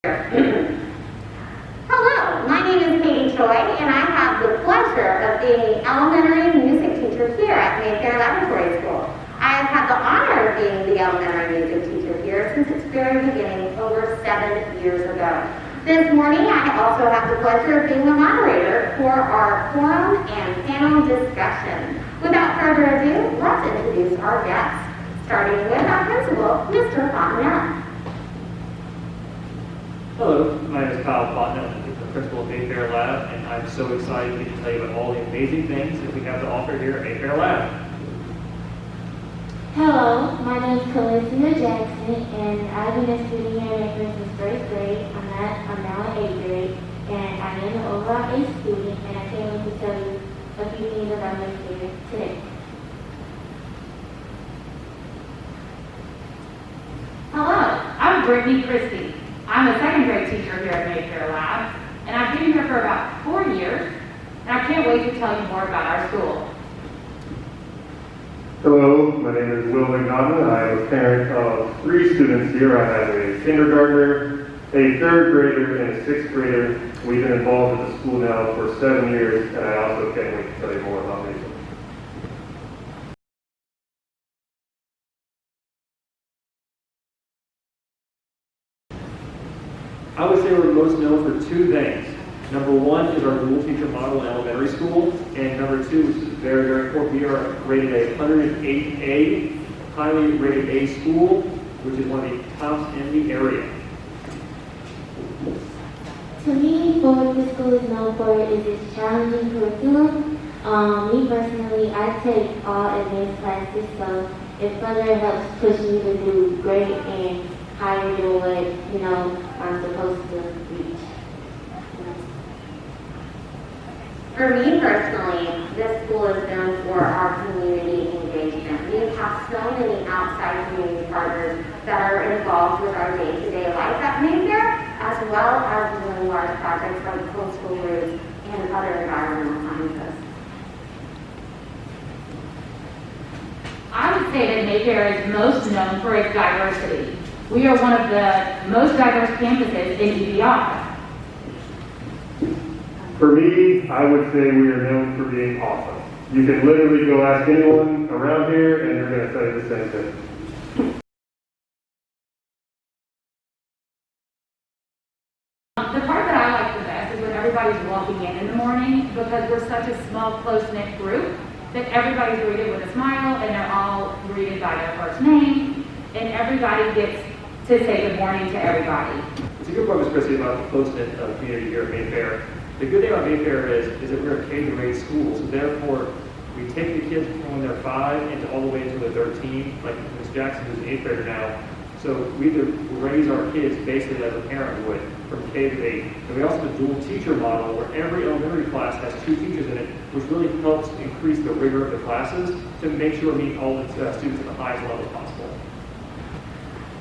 Hello, my name is Katie Choi, and I have the pleasure of being the elementary music teacher here at Mayfair Laboratory School. I have had the honor of being the elementary music teacher here since its very beginning over 7 years ago. This morning, I also have the pleasure of being the moderator for our forum and panel discussion. Without further ado, let's introduce our guests, starting with our principal, Mr. Fontenelle. Hello, my name is Kyle Fontenelle. I'm the principal of Mayfair Lab, and I'm so excited to tell you about all the amazing things that we have to offer here at Mayfair Lab. Hello, my name is Calista Jackson, and I've been a student here at Mayfair since first grade. I'm now in 8th grade, and I am an overall A student, and I came to tell you a few things about Mayfair today. Hello, I'm Brittany Christie. I'm a second grade teacher here at Mayfair Lab, and I've been here for about 4 years, and I can't wait to tell you more about our school. Hello, my name is Will McNaughton. I am a parent of 3 students here. I have a kindergartner, a 3rd grader, and a 6th grader. We've been involved with the school now for 7 years, and I also can't wait to tell you more about Mayfair. I would say we're most known for 2 things. Number 1 is our dual teacher model in elementary school, and number 2, which is very, very important, we are rated a 108A, highly rated A school, which is one of the tops in the area. To me, what the school is known for is its challenging curriculum. Me personally, I take all advanced classes, so it further helps push me to do great and higher than what, I'm supposed to reach. For me personally, this school is known for our community engagement. We have so many outside community partners that are involved with our day-to-day life at Mayfair, as well as doing large projects like coastal routes and other environmental sciences. I would say that Mayfair is most known for its diversity. We are one of the most diverse campuses in EBR. For me, I would say we are known for being awesome. You can literally go ask anyone around here, and they're going to tell you the same thing. The part that I like the best is when everybody's walking in the morning, because we're such a small, close-knit group that everybody's greeted with a smile, and they're all greeted by their first name, and everybody gets to say good morning to everybody. It's a good point, Ms. Christie, about the close-knit community here at Mayfair. The good thing about Mayfair is that we're a K-8 school, so therefore we take the kids from when they're 5 and all the way until they're 13, like Ms. Jackson, who's an 8th grader now. So we raise our kids basically as a parent would, from K-8. And we also have a dual teacher model where every elementary class has 2 teachers in it, which really helps increase the rigor of the classes to make sure we meet all the students at the highest level possible.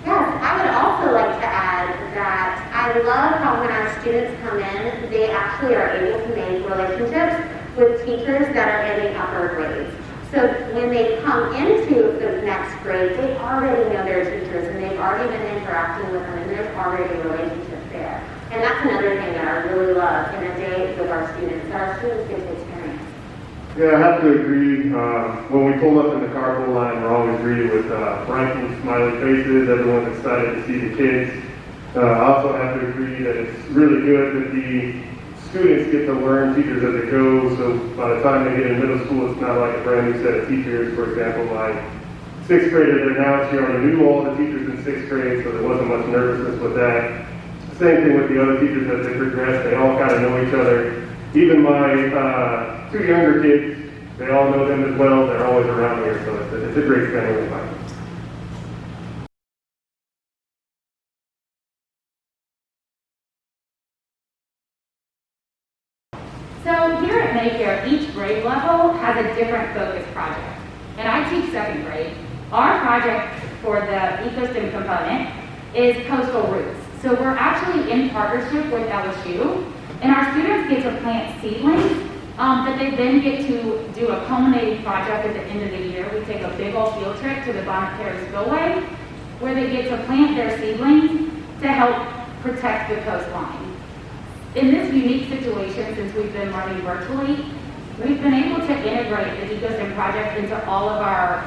Yes, I would also like to add that I love how when our students come in, they actually are able to make relationships with teachers that are in the upper grades. So when they come into the next grade, they already know their teachers and they've already been interacting with them and there's already a relationship there. And that's another thing that I really love in a day with our students, that our students get to experience. Yeah, I have to agree. When we pull up in the carpool line, we're always greeted with bright and smiley faces. Everyone's excited to see the kids. I also have to agree that it's really good that the students get to learn teachers as they go. So by the time they get in middle school, it's not like a brand new set of teachers. For example, my 6th grader there now, she already knew all the teachers in 6th grade, so there wasn't much nervousness with that. Same thing with the other teachers as they progress. They all kind of know each other. Even my 2 younger kids, they all know them as well. They're always around here, so it's a great family environment. So here at Mayfair, each grade level has a different focus project. And I teach 2nd grade. Our project for the ecosystem component is coastal routes. So we're actually in partnership with LSU, and our students get to plant seedlings that they then get to do a culminating project at the end of the year. We take a big old field trip to the Bonnet Terrace Spillway, where they get to plant their seedlings to help protect the coastline. In this unique situation, since we've been learning virtually, we've been able to integrate the ecosystem project into all of our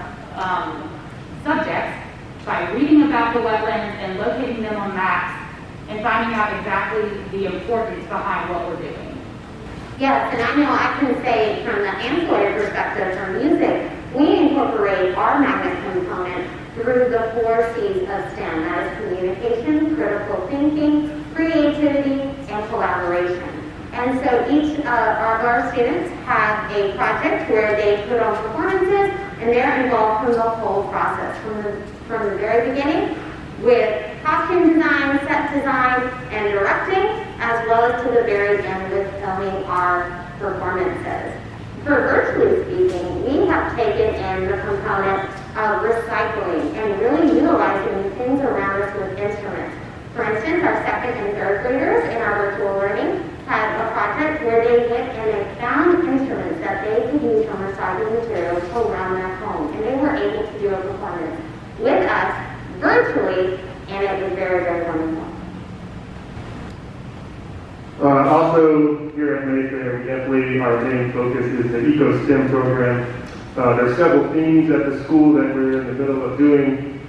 subjects by reading about the wetlands and locating them on maps and finding out exactly the importance behind what we're doing. Yes, and I know I can say from the ancillary perspective for music, we incorporate our magnet component through the 4 C's of STEM. That is communication, critical thinking, creativity, and collaboration. And so each of our students have a project where they put on performances, and they're involved from the whole process, from the very beginning with costume design, set design, and directing, as well as to the very end with filming our performances. For virtually speaking, we have taken in the component of recycling and really utilizing things around us with instruments. For instance, our 2nd and 3rd graders in our virtual learning had a project where they went and they found instruments that they could use from recycled materials around their home, and they were able to do a performance with us virtually, and it was very, very wonderful. Also, here at Mayfair, we definitely, our main focus is the Eco-STEM program. There's several themes at the school that we're in the middle of doing.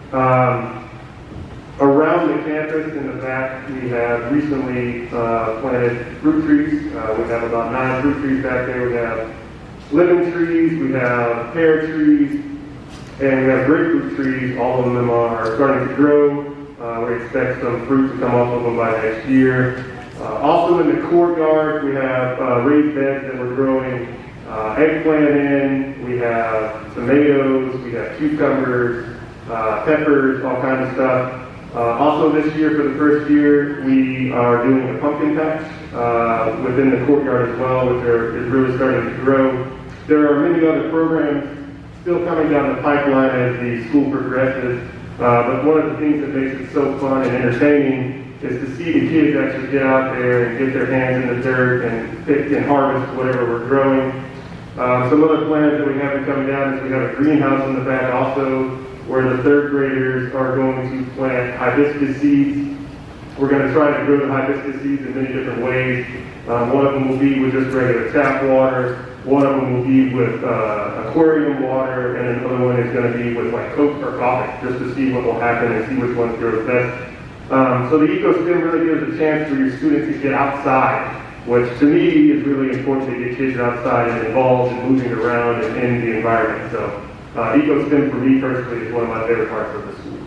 Around the campus in the back, we have recently planted fruit trees. We have about 9 fruit trees back there. We have lemon trees, we have pear trees, and we have grapefruit trees. All of them are starting to grow. We expect some fruit to come off of them by next year. Also in the courtyard, we have raised beds that we're growing eggplant in. We have tomatoes, we have cucumbers, peppers, all kinds of stuff. Also this year, for the first year, we are doing a pumpkin patch within the courtyard as well, which is really starting to grow. There are many other programs still coming down the pipeline as the school progresses, but one of the things that makes it so fun and entertaining is to see the kids actually get out there and get their hands in the dirt and pick and harvest whatever we're growing. Some other plans that we have coming down is we have a greenhouse in the back also, where the 3rd graders are going to plant hibiscus seeds. We're going to try to grow the hibiscus seeds in many different ways. One of them will be with just regular tap water. One of them will be with aquarium water, and another one is going to be with like Coke or coffee, just to see what will happen and see which one grows best. So the Eco-STEM really gives a chance for your students to get outside, which to me is really important to get kids outside and involved and moving around and in the environment. So Eco-STEM for me personally is one of my favorite parts of the school.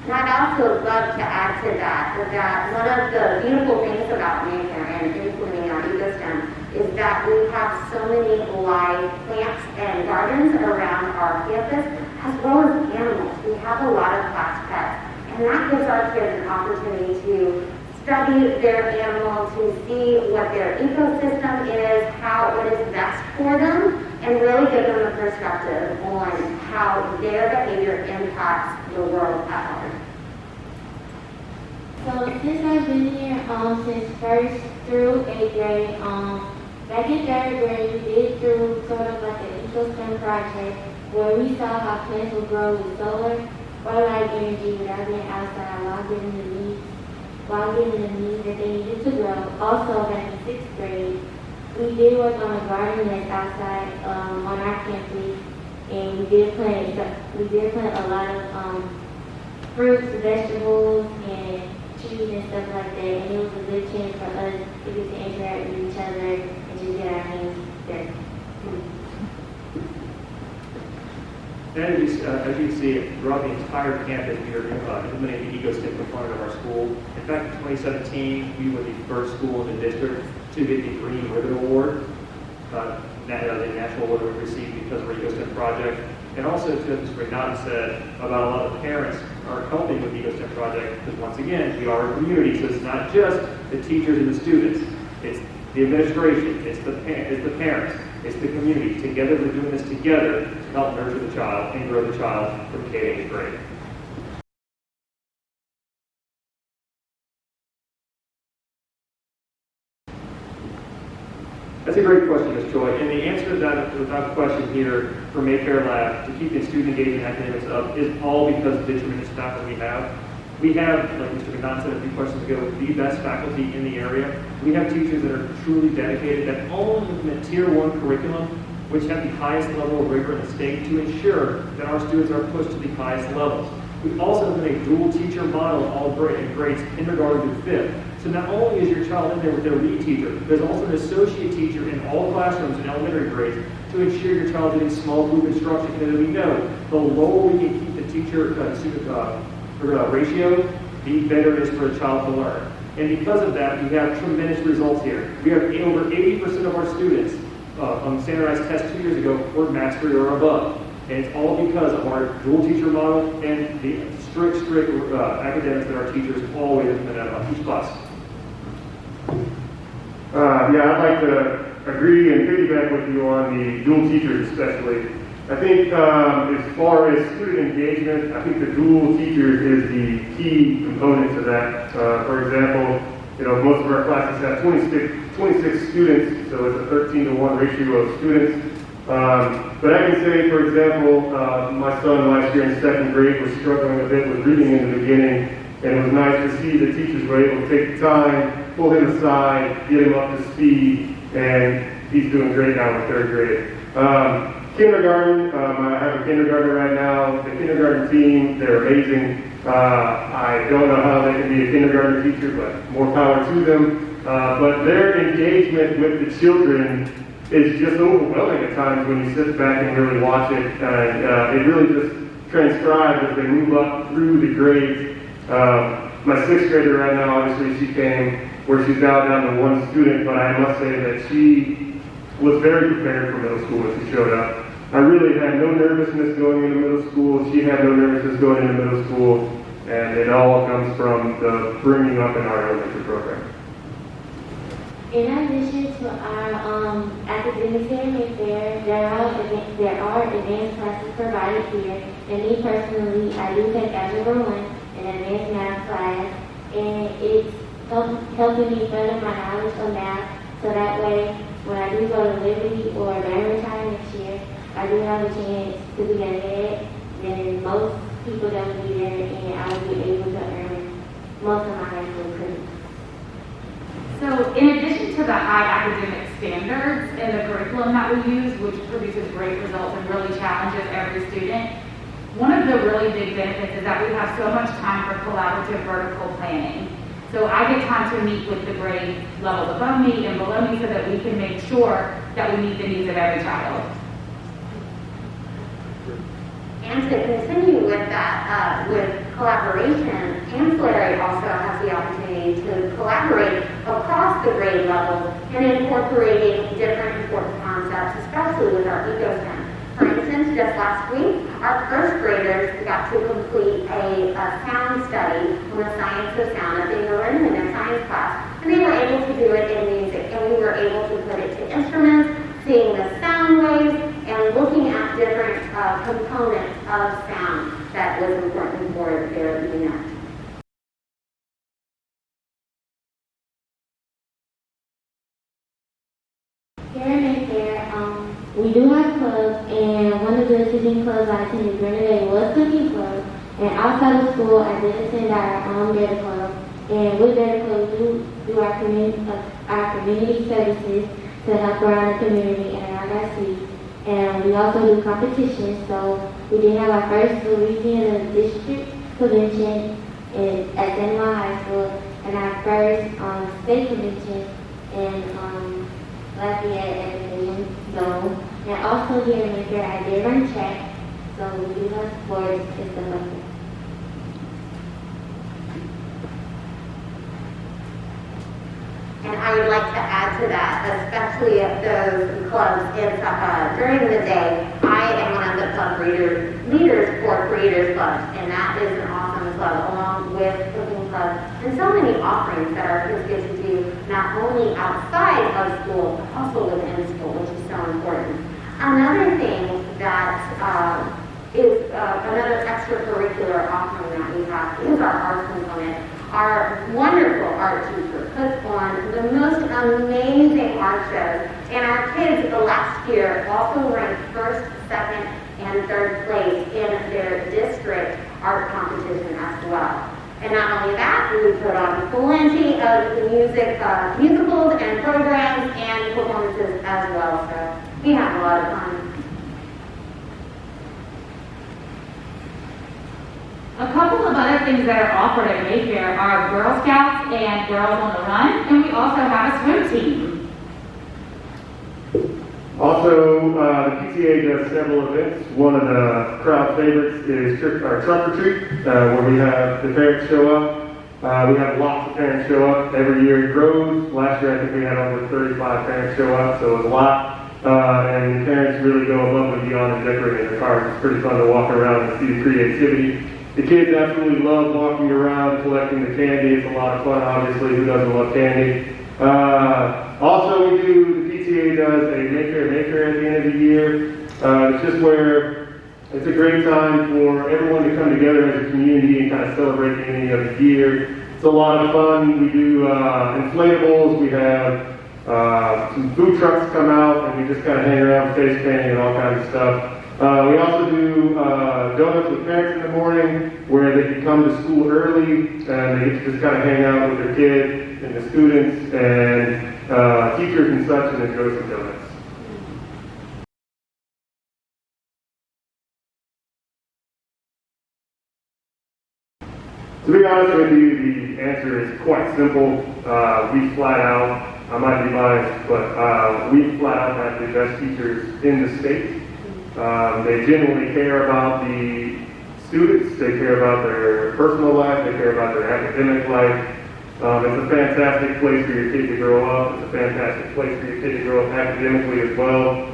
And I'd also love to add to that one of the beautiful things about Mayfair and implementing our ecosystem is that we have so many live plants and gardens around our campus, as well as animals. We have a lot of class pets, and that gives our kids an opportunity to study their animal, to see what their ecosystem is, what is best for them, and really give them a perspective on how their behavior impacts the world at large. So since I've been here since 1st through 8th grade, back in 3rd grade we did do sort of like an ecosystem project where we saw how plants will grow with solar or light energy without being outside while getting the needs that they needed to grow. Also back in 6th grade, we did work on a garden that's outside on our campus, and we did plant a lot of fruits, vegetables, and trees and stuff like that. And it was a good chance for us to get to interact with each other and just get our hands dirty. And as you can see, throughout the entire campus, we are implementing the ecosystem component of our school. In fact, in 2017, we were the first school in the district to get the Green Ribbon Award, the national award we received because of our ecosystem project. And also, to bring out and said about a lot of parents are helping with the ecosystem project, because once again, we are a community, so it's not just the teachers and the students, it's the administration, it's the parents, it's the community. Together, we're doing this together to help nurture the child and grow the child from K to 8th grade. That's a great question, Ms. Choi. And the answer to that question here for Mayfair Lab, to keep the student engagement academics up, is all because of the tremendous staff that we have. We have, like Mr. McDonald said a few questions ago, the best faculty in the area. We have teachers that are truly dedicated, that only implement Tier 1 curriculum, which have the highest level of rigor in the state to ensure that our students are pushed to the highest levels. We also have a dual teacher model in all grades, kindergarten through 5th. So not only is your child in there with their lead teacher, there's also an associate teacher in all classrooms in elementary grades to ensure your child is in small group instruction. Because we know the lower we can keep the teacher ratio, the better it is for a child to learn. And because of that, we have tremendous results here. We have over 80% of our students on standardized tests 2 years ago were mastery or above. And it's all because of our dual teacher model and the strict academics that our teachers always implement on each class. Yeah, I'd like to agree and piggyback with you on the dual teachers especially. I think as far as student engagement, I think the dual teachers is the key component to that. For example, most of our classes have 26 students, so it's a 13-to-1 ratio of students. But I can say, for example, my son last year in 2nd grade was struggling a bit with reading in the beginning, and it was nice to see the teachers were able to take the time, pull him aside, get him up to speed, and he's doing great now in 3rd grade. Kindergarten, I have a kindergartner right now. The kindergarten team, they're amazing. I don't know how they can be a kindergarten teacher, but more power to them. But their engagement with the children is just overwhelming at times when you sit back and really watch it. It really just transcribes as they move up through the grades. My 6th grader right now, obviously she came where she's now down to 1 student, but I must say that she was very prepared for middle school when she showed up. I really had no nervousness going into middle school. She had no nervousness going into middle school, and it all comes from the bringing up in our elementary program. In addition to our academics here at Mayfair, there are advanced classes provided here. And me personally, I do take Algebra 1, an advanced math class, and it's helping me further my knowledge of math, so that way when I do go to Liberty or Laboratory next year, I do have a chance to be ahead than most people that will be there, and I will be able to earn most of my high school credits. So in addition to the high academic standards and the curriculum that we use, which produces great results and really challenges every student, one of the really big benefits is that we have so much time for collaborative vertical planning. So I get time to meet with the grade levels above me and below me so that we can make sure that we meet the needs of every child. And to continue with that, with collaboration, Ancillary also has the opportunity to collaborate across the grade levels and incorporating different important concepts, especially with our ecosystem. For instance, just last week, our 1st graders got to complete a sound study on the science of sound that they were learning in their science class. And they were able to do it in music, and we were able to put it to instruments, seeing the sound waves, and looking at different components of sound that was important for their unit. Here at Mayfair, we do have clubs, and one of the teaching clubs I attended during the day was cooking club. And outside of school, I did attend our Better Club. And with Better Club, we do our community services to help around the community and around our city. And we also do competitions. So we did have our first Louisiana district convention at Denver High School, and our first state convention in Lafayette at the Union Zone. And also here in Mayfair, I did run track, so we do have sports and stuff like that. And I would like to add to that, especially at those clubs during the day, I am one of the club leaders for Creators Club, and that is an awesome club, along with cooking club, and so many offerings that our kids get to do, not only outside of school, but also within school, which is so important. Another thing that is another extracurricular offering that we have is our arts component. Our wonderful art teacher puts on the most amazing art shows, and our kids last year also ranked 1st, 2nd, and 3rd place in their district art competition as well. And not only that, we put on plenty of musicals and programs and performances as well. So we have a lot of fun. A couple of other things that are offered at Mayfair are Girl Scouts and Girls on the Run, and we also have a swim team. Also, the PTA does several events. One of the crowd favorites is our trunk or treat, where we have the parents show up. We have lots of parents show up. Every year it grows. Last year I think we had over 35 parents show up, so it was a lot. And parents really go above and beyond in decorating their cars. It's pretty fun to walk around and see the creativity. The kids absolutely love walking around, collecting the candy. It's a lot of fun, obviously. Who doesn't love candy? Also, the PTA does a Mayfair at the end of the year. It's just where it's a great time for everyone to come together as a community and kind of celebrate the ending of the year. It's a lot of fun. We do inflatables. We have some food trucks come out, and we just kind of hang around face painting and all kinds of stuff. We also do donuts with parents in the morning, where they can come to school early and they get to just kind of hang out with their kids and the students and teachers and such, and enjoy some donuts. To be honest with you, the answer is quite simple. We flat out, I might be biased, but we flat out have the best teachers in the state. They genuinely care about the students, they care about their personal life, they care about their academic life. It's a fantastic place for your kid to grow up. It's a fantastic place for your kid to grow up academically as well.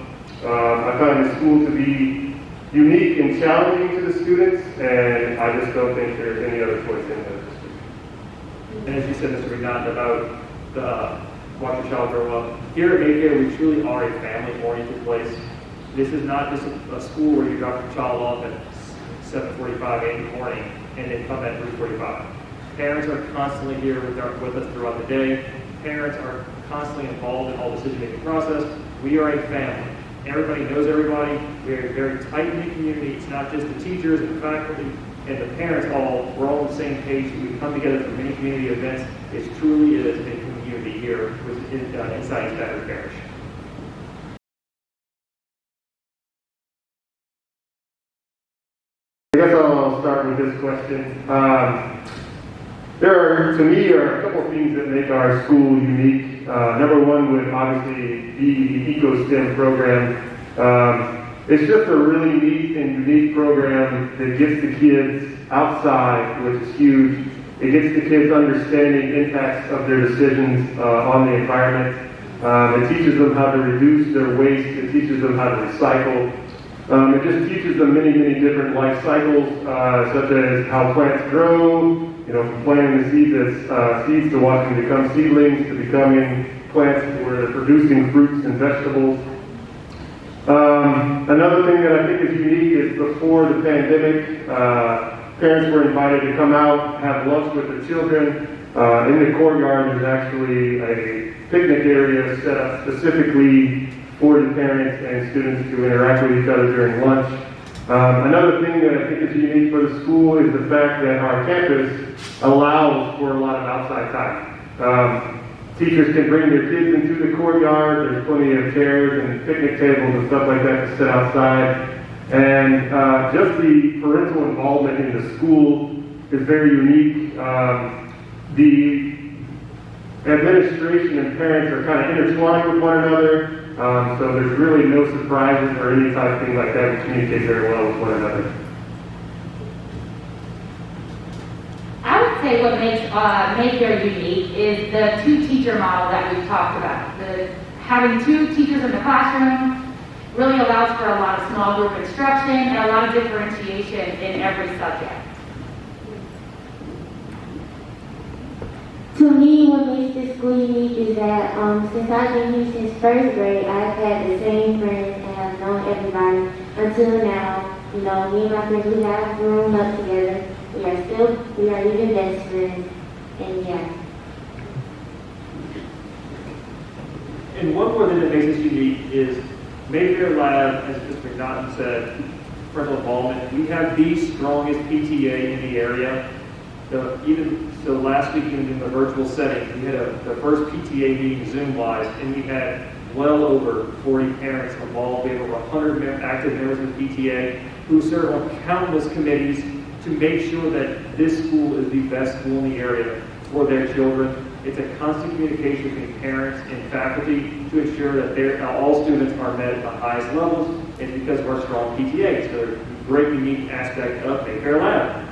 I find the school to be unique and challenging to the students, and I just don't think there's any other choice in the district. And as you said, Mr. McNaughton, about the watch your child grow up, here at Mayfair, we truly are a family-oriented place. This is not just a school where you drop your child off at 7:45, 8 in the morning, and then come at 3:45. Parents are constantly here with us throughout the day. Parents are constantly involved in all the decision-making process. We are a family. Everybody knows everybody. We are a very tight-knit community. It's not just the teachers and the faculty and the parents we're all on the same page. We come together for many community events. It truly is a community here inside East Baton Parish. I guess I'll start with this question. To me, are a couple of things that make our school unique. Number one would obviously be the EcoSTEM program. It's just a really neat and unique program that gets the kids outside, which is huge. It gets the kids understanding impacts of their decisions on the environment. It teaches them how to reduce their waste. It teaches them how to recycle. It just teaches them many, many different life cycles, such as how plants grow, from planting the seeds as seeds to watching them become seedlings to becoming plants where they're producing fruits and vegetables. Another thing that I think is unique is before the pandemic, parents were invited to come out, have lunch with their children. In the courtyard, there's actually a picnic area set up specifically for the parents and students to interact with each other during lunch. Another thing that I think is unique for the school is the fact that our campus allows for a lot of outside time. Teachers can bring their kids into the courtyard. There's plenty of chairs and picnic tables and stuff like that to sit outside. And just the parental involvement in the school is very unique. The administration and parents are kind of intertwined with one another. So there's really no surprises or any type of thing like that. We communicate very well with one another. I would say what makes Mayfair unique is the two-teacher model that we've talked about. Having two teachers in the classroom really allows for a lot of small group instruction and a lot of differentiation in every subject. To me, what makes this school unique is that since I've been here since first grade, I've had the same friends and have known everybody until now. Me and my friends, we have grown up together. We are even best friends, and yeah. And one more thing that makes us unique is Mayfair Lab, as Mr. McNaughton said, parental involvement. We have the strongest PTA in the area. So last week, even in the virtual setting, we had the first PTA meeting Zoom-wise, and we had well over 40 parents involved. We have over 100 active members of the PTA who serve on countless committees to make sure that this school is the best school in the area for their children. It's a constant communication between parents and faculty to ensure that all students are met at the highest levels. It's because of our strong PTA. So they're a great, unique aspect of Mayfair Lab.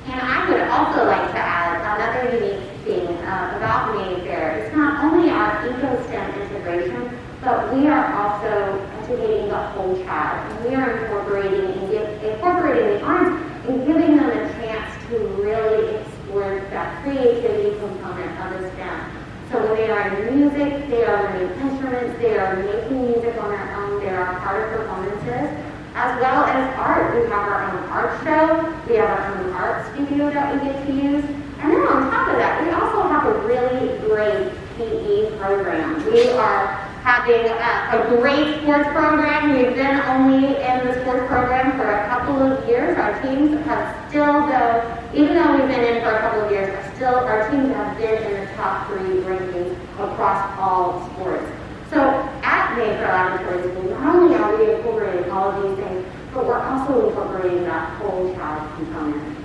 And I would also like to add another unique thing about Mayfair. It's not only our eco-STEM integration, but we are also educating the whole child. And we are incorporating the arts and giving them a chance to really explore that creativity component of the STEM. So when they are in music, they are learning instruments, they are making music on their own, they are part of performances. As well as art. We have our own art show, we have our own art studio that we get to use, and then on top of that, we also have a really great PE program. We are having a great sports program. We've been only in the sports program for a couple of years. Our teams have still, even though we've been in for a couple of years, our teams have been in the top 3 rankings across all sports. So at Mayfair Laboratory School, not only are we incorporating all of these things, but we're also incorporating that whole child component.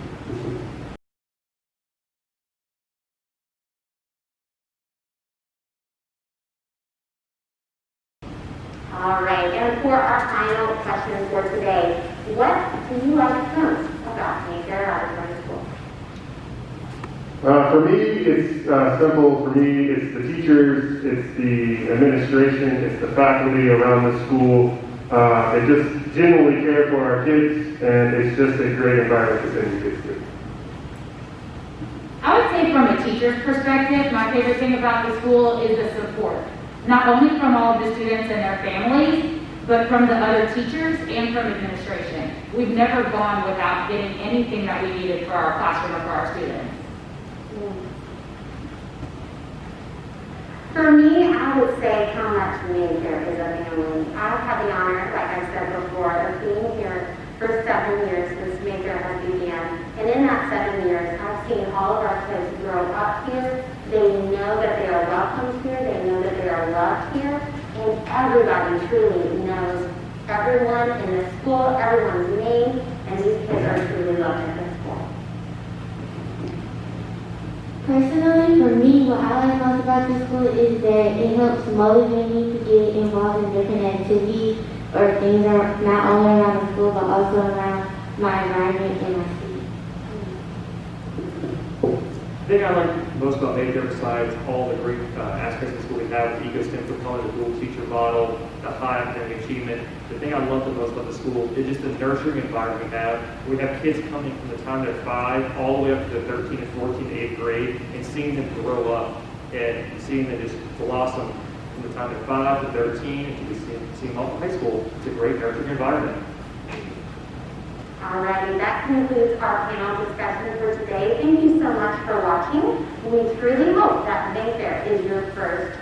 All right, and for our final question for today, what do you like most about Mayfair Laboratory School? For me, it's simple. For me, it's the teachers, it's the administration, it's the faculty around the school. They just genuinely care for our kids, and it's just a great environment to send your kids to. I would say from a teacher's perspective, my favorite thing about the school is the support. Not only from all of the students and their families, but from the other teachers and from administration. We've never gone without getting anything that we needed for our classroom or for our students. For me, I would say how much Mayfair is a family. I've had the honor, like I said before, of being here for 7 years since Mayfair has began. And in that 7 years, I've seen all of our kids grow up here. They know that they are welcomed here. They know that they are loved here. And everybody truly knows everyone in the school, everyone's name, and these kids are truly loved in this school. Personally, for me, what I like most about this school is that it helps motivate me to get involved in different activities or things that not only around the school, but also around my environment and my city. The thing I like most about Mayfair, besides all the great aspects of the school we have, the eco-STEM component, the dual teacher model, the high academic achievement, the thing I love the most about the school is just the nurturing environment we have. We have kids coming from the time they're 5 all the way up to 13 and 14 to 8th grade, and seeing them grow up and seeing them just blossom from the time they're 5 to 13 and to see them all in high school. It's a great nurturing environment. Alrighty, that concludes our panel discussion for today. Thank you so much for watching. We truly hope that Mayfair is your first